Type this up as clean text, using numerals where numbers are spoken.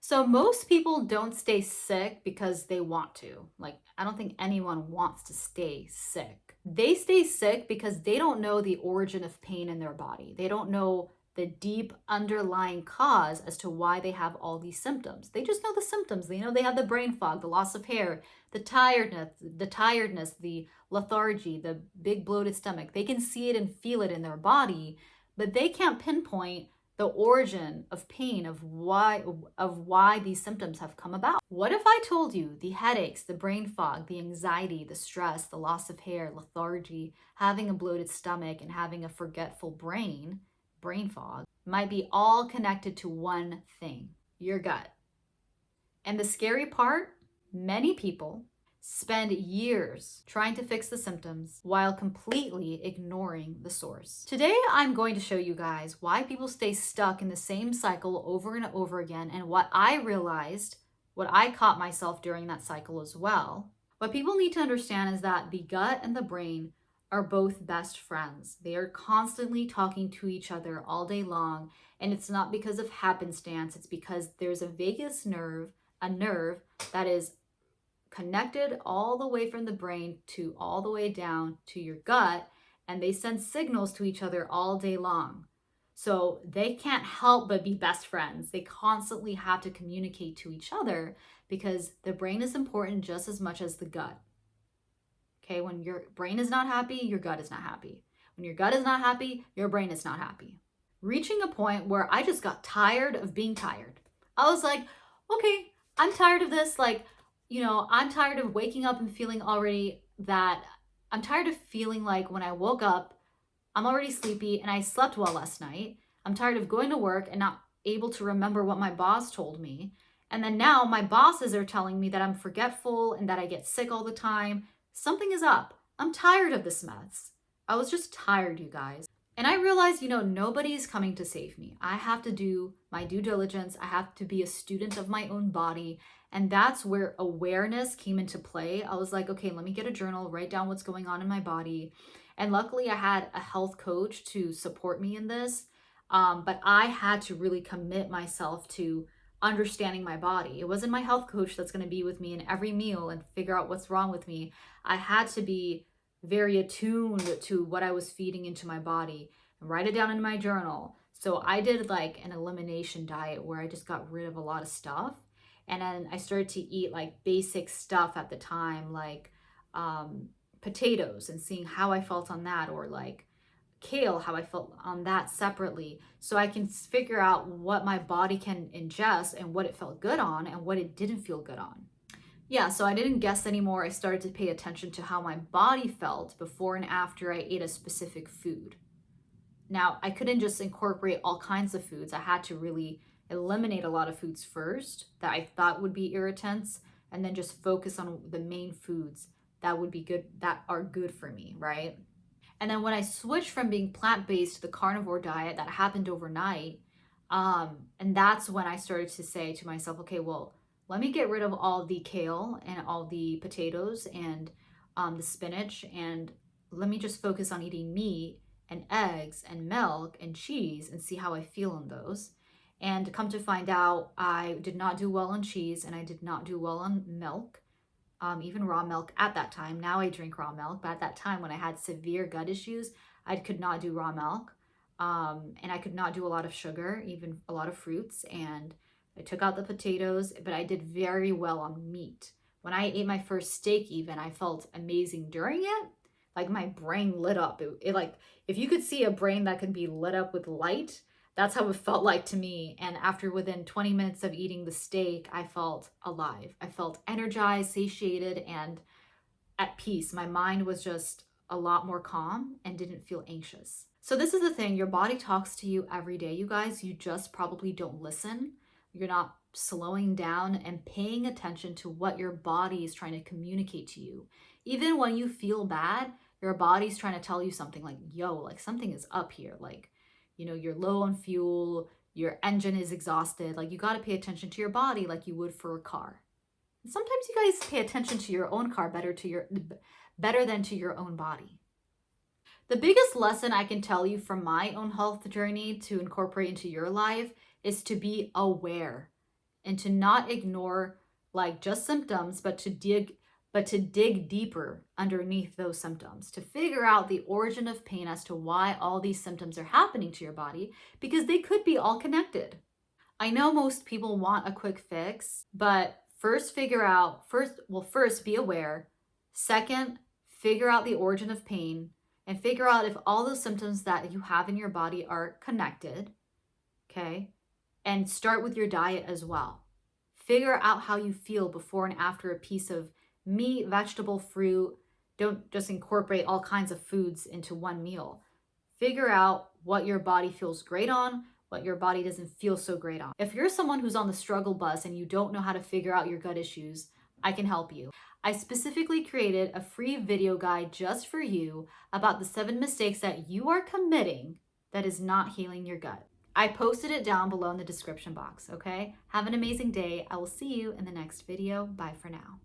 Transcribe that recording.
So most people don't stay sick because they want to. Like, I don't think anyone wants to stay sick. They stay sick because they don't know the origin of pain in their body. They don't know the deep underlying cause as to why they have all these symptoms. They just know the symptoms. They know they have the brain fog, the loss of hair, the tiredness, the lethargy, the big bloated stomach. They can see it and feel it in their body, but they can't pinpoint the origin of pain, of why these symptoms have come about. What if I told you the headaches, the brain fog, the anxiety, the stress, the loss of hair, lethargy, having a bloated stomach, and having a forgetful brain fog, might be all connected to one thing: your gut. And the scary part, many people spend years trying to fix the symptoms while completely ignoring the source. Today, I'm going to show you guys why people stay stuck in the same cycle over and over again, and what I realized, what I caught myself during that cycle as well. What people need to understand is that the gut and the brain are both best friends. They are constantly talking to each other all day long, and it's not because of happenstance. It's because there's a vagus nerve, a nerve that is connected all the way from the brain to all the way down to your gut, and they send signals to each other all day long. So they can't help but be best friends. They constantly have to communicate to each other because the brain is important just as much as the gut. Okay, when your brain is not happy, your gut is not happy. When your gut is not happy, your brain is not happy. Reaching a point where I just got tired of being tired. I was like, okay, I'm tired of this. Like, I'm tired of waking up and feeling already that I'm tired of feeling like when I woke up, I'm already sleepy and I slept well last night. I'm tired of going to work and not able to remember what my boss told me. And then now my bosses are telling me that I'm forgetful and that I get sick all the time. Something is up. I'm tired of this mess. I was just tired, you guys. And I realized, nobody's coming to save me. I have to do my due diligence. I have to be a student of my own body. And that's where awareness came into play. I was like, okay, let me get a journal, write down what's going on in my body. And luckily I had a health coach to support me in this. But I had to really commit myself to understanding my body. It wasn't my health coach that's going to be with me in every meal and figure out what's wrong with me. I had to be very attuned to what I was feeding into my body and write it down in my journal. So I did like an elimination diet where I just got rid of a lot of stuff. And then I started to eat like basic stuff at the time, like potatoes, and seeing how I felt on that, or like kale, how I felt on that separately, so I can figure out what my body can ingest and what it felt good on and what it didn't feel good on. Yeah, so I didn't guess anymore. I started to pay attention to how my body felt before and after I ate a specific food. Now, I couldn't just incorporate all kinds of foods. I had to really eliminate a lot of foods first that I thought would be irritants, and then just focus on the main foods that would be good, that are good for me, right? And then when I switched from being plant-based to the carnivore diet, that happened overnight. And that's when I started to say to myself, okay, well, let me get rid of all the kale and all the potatoes and the spinach, and let me just focus on eating meat and eggs and milk and cheese and see how I feel on those. And come to find out, I did not do well on cheese and I did not do well on milk, even raw milk at that time. Now I drink raw milk, but at that time when I had severe gut issues, I could not do raw milk. And I could not do a lot of sugar, even a lot of fruits. And I took out the potatoes, but I did very well on meat. When I ate my first steak even, I felt amazing during it. Like my brain lit up. It like, if you could see a brain that could be lit up with light, that's how it felt like to me. And after within 20 minutes of eating the steak, I felt alive. I felt energized, satiated, and at peace. My mind was just a lot more calm and didn't feel anxious. So this is the thing, your body talks to you every day, you guys. You just probably don't listen. You're not slowing down and paying attention to what your body is trying to communicate to you. Even when you feel bad, your body's trying to tell you something like, yo, like something is up here. Like, you're low on fuel, your engine is exhausted. Like, you got to pay attention to your body like you would for a car. And sometimes you guys pay attention to your own car better than to your own body. The biggest lesson I can tell you from my own health journey to incorporate into your life is to be aware. and to not ignore like just symptoms, but to dig deeper underneath those symptoms, to figure out the origin of pain as to why all these symptoms are happening to your body, because they could be all connected. I know most people want a quick fix, but first be aware. Second, figure out the origin of pain and figure out if all those symptoms that you have in your body are connected, okay? And start with your diet as well. Figure out how you feel before and after a piece of meat, vegetable, fruit. Don't just incorporate all kinds of foods into one meal. Figure out what your body feels great on, what your body doesn't feel so great on. If you're someone who's on the struggle bus and you don't know how to figure out your gut issues, I can help you. I specifically created a free video guide just for you about the 7 mistakes that you are committing that is not healing your gut. I posted it down below in the description box, okay? Have an amazing day. I will see you in the next video. Bye for now.